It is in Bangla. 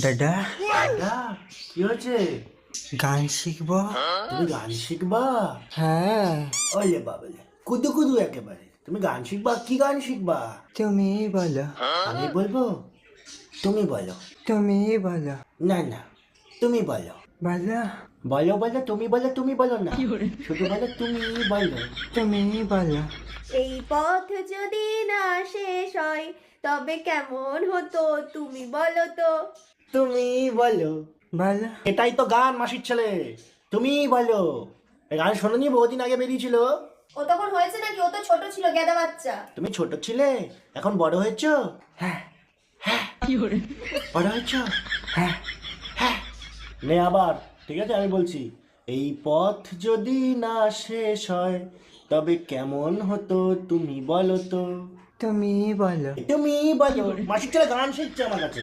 দাদা, দাদা, কি হয়েছে? গান শিখবো? তুমি গান শিখবা? হ্যাঁ, ওলে বাবলে, কুদু কুদু একেবারে। তুমি গান শিখবা? কি গান শিখবা? তুমি বলো। আমি বলবো? তুমি বলো। তুমি বলো। না না, তুমি বলো। বলো। বলো বলো, তুমি বলো, তুমি বলো না। শুধু বলো তুমি বলো। তুমি বলো। এই পথ যদি না শেষ হয় তবে কেমন হতো তুমি বলো তো। তুমি বলো। বলো। এটাই তো গান, মাসির ছেলে। তুমি বলো। এই গান শোনোনি? বহুদিন আগে বেরিয়েছিল। ও তখন হয়েছে নাকি? ও তো ছোট ছিল, গেদা বাচ্চা। তুমি ছোট ছিলে, এখন বড় হয়েছ। হ্যাঁ হ্যাঁ, বড় হয়েছ। হ্যাঁ হ্যাঁ। নে আবার, ঠিক আছে, আমি বলছি। এই পথ যদি না শেষ হয় তবে কেমন হতো তুমি বলো তো। তুমি বলো। তুমি বলো। মাসির ছেলে গান শিখছে আমার কাছে।